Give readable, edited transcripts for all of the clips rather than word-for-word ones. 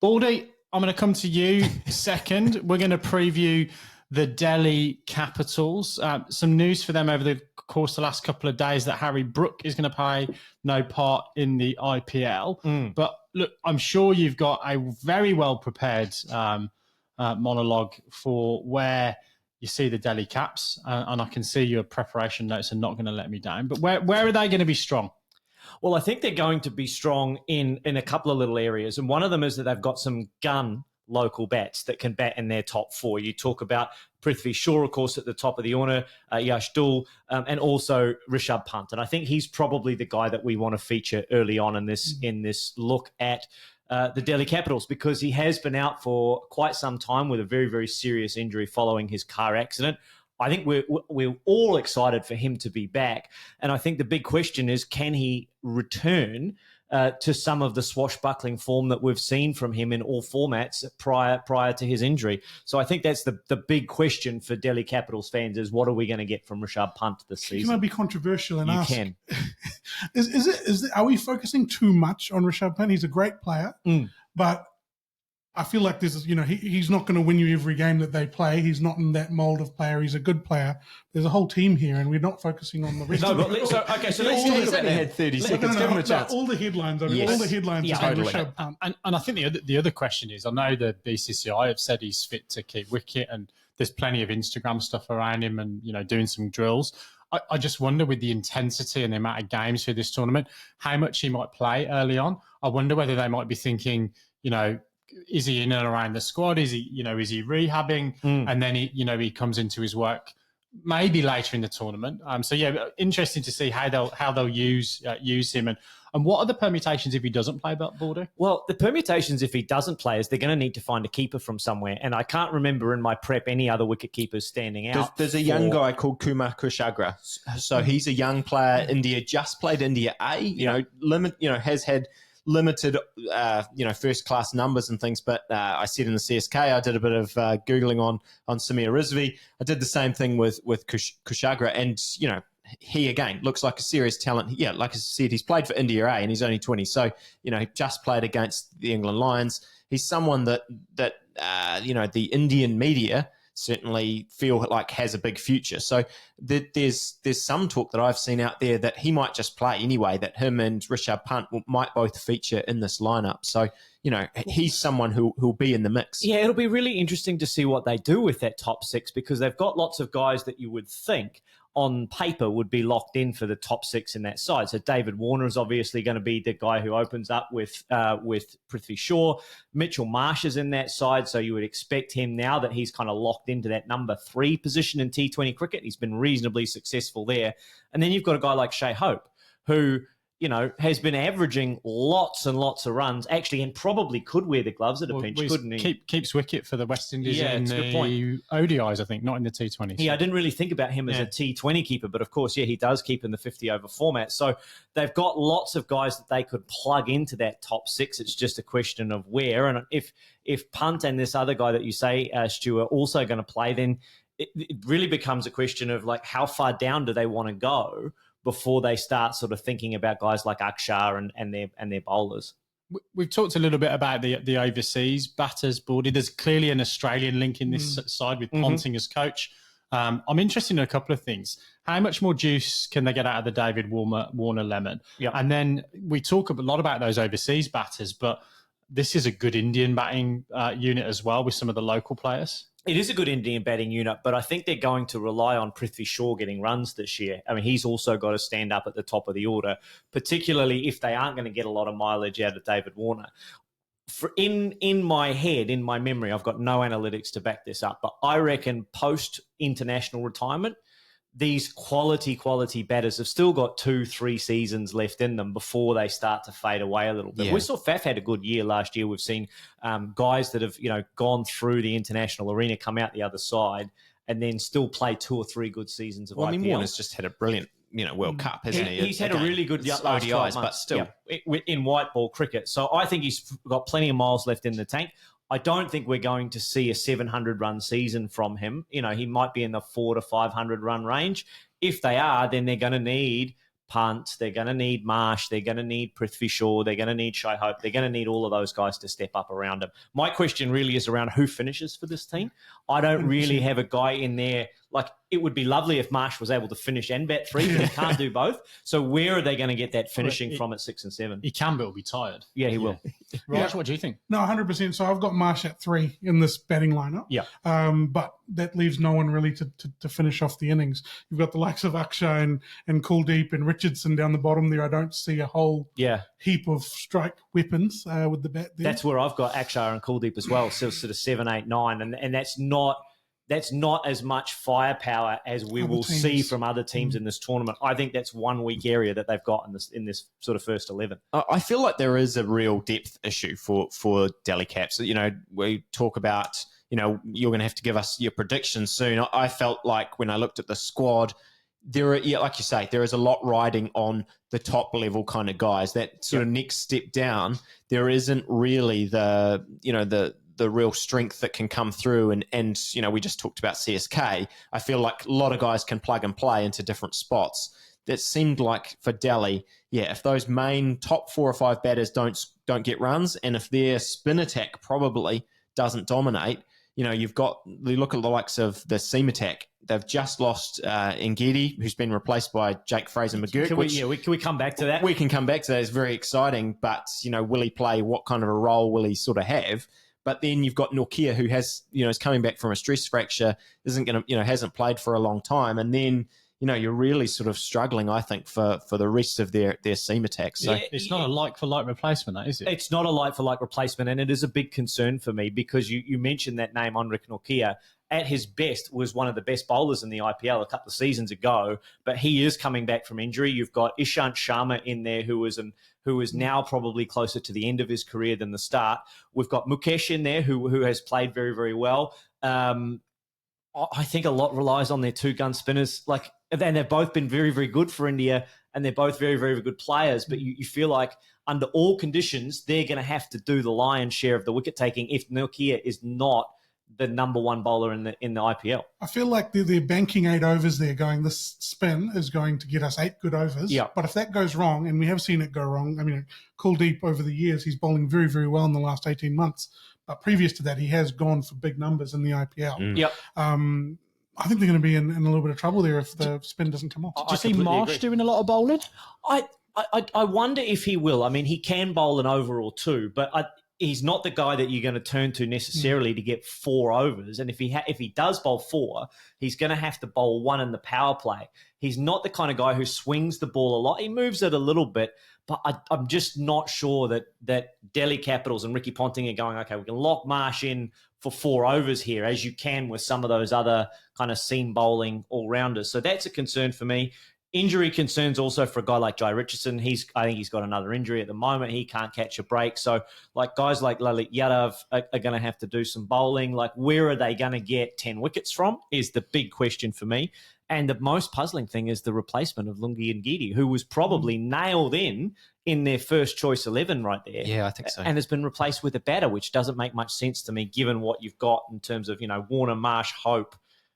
Baldy, I'm going to come to you second. We're going to preview the Delhi Capitals. Some news for them over the course of the last couple of days that Harry Brook is going to play no part in the IPL. But look, I'm sure you've got a very well prepared monologue for where you see the Delhi Caps, and I can see your preparation notes are not going to let me down. But where are they going to be strong? Well, I think they're going to be strong in a couple of little areas. And one of them is that they've got some gun local bats that can bat in their top four. You talk about Prithvi Shaw, of course, at the top of the order, Yash Dhull, and also Rishabh Pant. And I think he's probably the guy that we want to feature early on in this look at the Delhi Capitals, because he has been out for quite some time with a very, very serious injury following his car accident. I think we're all excited for him to be back. And I think the big question is, can he return to some of the swashbuckling form that we've seen from him in all formats prior to his injury? So I think that's the big question for Delhi Capitals fans is, what are we going to get from Rishabh Pant this season? Can I be controversial and ask? You can. Are we focusing too much on Rishabh Pant? He's a great player, but I feel like this is, he's not going to win you every game that they play. He's not in that mold of player. He's a good player. There's a whole team here, and we're not focusing on the rest of it. So let's talk about that. Had 30 seconds. Give him a chance. All the headlines. Rishabh Pant. And I think the other question is, I know the BCCI have said he's fit to keep wicket, and there's plenty of Instagram stuff around him and, doing some drills. I just wonder, with the intensity and the amount of games for this tournament, how much he might play early on. I wonder whether they might be thinking, is he in and around the squad? Is he, is he rehabbing? And then he comes into his work maybe later in the tournament. So yeah, interesting to see how they'll use him, and what are the permutations if he doesn't play, Baldy? Well, the permutations if he doesn't play is they're going to need to find a keeper from somewhere, and I can't remember in my prep any other wicket keepers standing out. There's a young guy called Kumar Kushagra. So he's a young player. India just played India A. Has had limited, first-class numbers and things. But I said in the CSK, I did a bit of Googling on Samir Rizvi. I did the same thing with Kushagra. And, he, again, looks like a serious talent. Yeah, like I said, he's played for India A and he's only 20. So, just played against the England Lions. He's someone that the Indian media certainly feel like has a big future. So there's some talk that I've seen out there that he might just play anyway, that him and Rishabh Pant might both feature in this lineup. So, he's someone who'll be in the mix. Yeah, it'll be really interesting to see what they do with that top six, because they've got lots of guys that you would think on paper would be locked in for the top six in that side. So David Warner is obviously going to be the guy who opens up with Prithvi Shaw. Mitchell Marsh is in that side, so you would expect him, now that he's kind of locked into that number 3 position in T20 cricket. He's been reasonably successful there. And then you've got a guy like Shai Hope, who has been averaging lots and lots of runs, actually, and probably could wear the gloves at a pinch, couldn't he? Keeps wicket for the West Indies in the ODIs, I think, not in the T20s. Yeah, I didn't really think about him as a T20 keeper, but of course, he does keep in the 50-over format. So they've got lots of guys that they could plug into that top 6. It's just a question of where. And if Punt and this other guy that you say, Stu, are also going to play, then it really becomes a question of, like, how far down do they want to go before they start sort of thinking about guys like Axar and their bowlers. We've talked a little bit about the overseas batters, Baldy. There's clearly an Australian link in this side with Ponting as coach. I'm interested in a couple of things. How much more juice can they get out of the David Warner lemon? Yep. And then we talk a lot about those overseas batters, but this is a good Indian batting unit as well with some of the local players. It is a good Indian batting unit, but I think they're going to rely on Prithvi Shaw getting runs this year. I mean, he's also got to stand up at the top of the order, particularly if they aren't going to get a lot of mileage out of David Warner. In my head, in my memory, I've got no analytics to back this up, but I reckon post-international retirement, these quality batters have still got 2-3 seasons left in them before they start to fade away a little bit. Yeah. We saw Faf had a good year last year. We've seen guys that have gone through the international arena come out the other side and then still play 2 or 3 good seasons of IPL. I mean, Warner's just had a brilliant World Cup, hasn't he? He's had a really good last ODIs, 12 months, but still. in white ball cricket. So I think he's got plenty of miles left in the tank. I don't think we're going to see a 700-run season from him. He might be in the 400 to 500-run range. If they are, then they're going to need Pant, they're going to need Marsh, they're going to need Prithvi Shaw, they're going to need Shai Hope, they're going to need all of those guys to step up around him. My question really is around who finishes for this team. I don't really have a guy in there. Like, it would be lovely if Marsh was able to finish and bat 3, but he can't do both. So where are they going to get that finishing from at 6 and 7? He can, but he'll be tired. Yeah, he will. Raj, what do you think? No, 100%. So I've got Marsh at 3 in this batting lineup. Yeah. But that leaves no one really to finish off the innings. You've got the likes of Axar and Kuldeep and Richardson down the bottom there. I don't see a whole heap of strike weapons with the bat there. That's where I've got Axar and Kuldeep as well. So sort of 7, 8, 9. And that's not as much firepower as we will see from other teams in this tournament. I think that's one weak area that they've got in this sort of first 11. I feel like there is a real depth issue for Delhi Caps. You know, we talk about, you know, you're going to have to give us your predictions soon. I felt like when I looked at the squad, like you say, there is a lot riding on the top level kind of guys. That sort of next step down, there isn't really the real strength that can come through. And you know, we just talked about CSK. I feel like a lot of guys can plug and play into different spots. That seemed like for Delhi, if those main top 4 or 5 batters don't get runs, and if their spin attack probably doesn't dominate, you know, you look at the likes of the seam attack. They've just lost Ngidi, who's been replaced by Jake Fraser-McGurk. Can we come back to that? We can come back to that. It's very exciting, but, you know, will he play? What kind of a role will he sort of have? But then you've got Nortje, who is coming back from a stress fracture, hasn't played for a long time. And then, you know, you're really sort of struggling, I think, for the rest of their seam attack. So it's not a like-for-like replacement, that, is it? It's not a like-for-like replacement, and it is a big concern for me because you mentioned that name, Henrik Nortje. At his best, was one of the best bowlers in the IPL a couple of seasons ago, but he is coming back from injury. You've got Ishant Sharma in there, who is now probably closer to the end of his career than the start. We've got Mukesh in there, who has played very, very well. I think a lot relies on their 2-gun spinners. And they've both been very, very good for India, and they're both very, very good players. But you feel like under all conditions, they're going to have to do the lion's share of the wicket taking if Nortje is not the number 1 bowler in the IPL. I feel like they're banking 8 overs there, going, this spin is going to get us 8 good overs. Yeah. But if that goes wrong, and we have seen it go wrong, I mean, Kuldeep over the years, he's bowling very, very well in the last 18 months. But previous to that, he has gone for big numbers in the IPL. Yep. I think they're going to be in a little bit of trouble there if the spin doesn't come off. Do you see Marsh doing a lot of bowling? I wonder if he will. I mean, he can bowl an over or 2, but he's not the guy that you're going to turn to necessarily to get 4 overs. And if he does bowl 4, he's going to have to bowl 1 in the power play. He's not the kind of guy who swings the ball a lot. He moves it a little bit, but I'm just not sure that Delhi Capitals and Ricky Ponting are going, okay, we can lock Marsh in for 4 overs here, as you can with some of those other kind of seam bowling all-rounders. So that's a concern for me. Injury concerns also for a guy like Jai Richardson. I think he's got another injury at the moment. He can't catch a break. So like guys like Lalit Yadav are going to have to do some bowling. Like, where are they going to get 10 wickets from is the big question for me. And the most puzzling thing is the replacement of Lungi Ngidi, who was probably nailed in their first choice 11 right there. Yeah, I think so. And has been replaced with a batter, which doesn't make much sense to me given what you've got in terms of, you know, Warner, Marsh, Hope.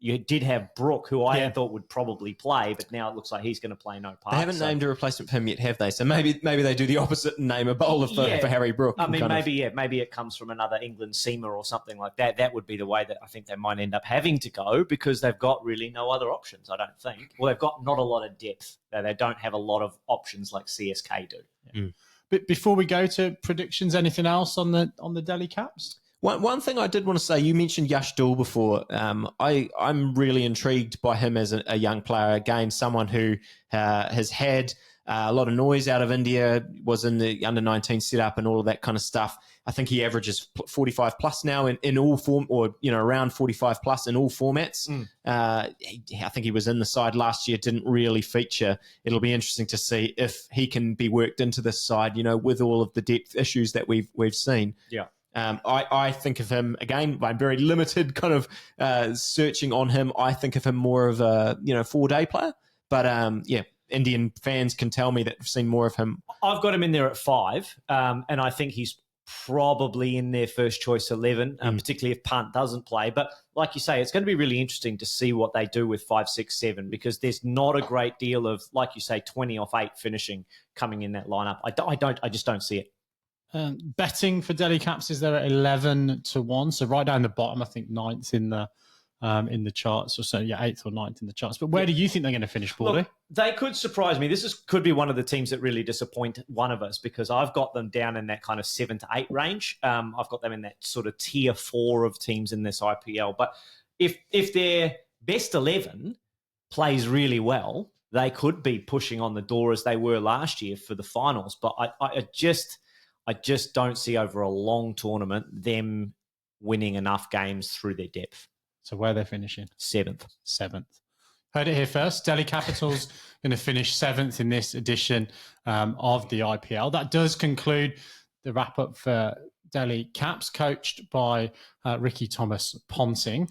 You did have Brook, who I thought would probably play, but now it looks like he's going to play no part. They haven't named a replacement for him yet, have they? So maybe they do the opposite and name a bowler for Harry Brook. I mean, maybe it comes from another England seamer or something like that. That would be the way that I think they might end up having to go, because they've got really no other options, I don't think. Well, they've got not a lot of depth. They don't have a lot of options like CSK do. Yeah. But before we go to predictions, anything else on the Delhi Caps? One thing I did want to say, you mentioned Yash Dhull before. I'm really intrigued by him as a young player. Again, someone who has had a lot of noise out of India, was in the under-19 setup and all of that kind of stuff. I think he averages 45 plus now in all form, or around 45 plus in all formats. I think he was in the side last year, didn't really feature. It'll be interesting to see if he can be worked into this side, with all of the depth issues that we've seen. Yeah. I think of him, again, by very limited kind of searching on him, I think of him more of a 4-day player. But Indian fans can tell me that they've seen more of him. I've got him in there at 5, and I think he's probably in their first choice 11, particularly if Pant doesn't play. But like you say, it's going to be really interesting to see what they do with 5, 6, 7, because there's not a great deal of, like you say, 20 off 8 finishing coming in that lineup. I just don't see it. Betting for Delhi Caps is there at 11-1, so right down the bottom. I think 9th in the charts, or so, 8th or 9th in the charts. But where do you think they're going to finish, Baldy? They could surprise me. Could be one of the teams that really disappoint one of us, because I've got them down in that kind of 7 to 8 range. I've got them in that sort of tier 4 of teams in this IPL. But if their best 11 plays really well, they could be pushing on the door as they were last year for the finals. But I just don't see over a long tournament them winning enough games through their depth. So where are they finishing? 7th. Heard it here first. Delhi Capitals going to finish 7th in this edition of the IPL. That does conclude the wrap-up for Delhi Caps, coached by Ricky Thomas Ponting.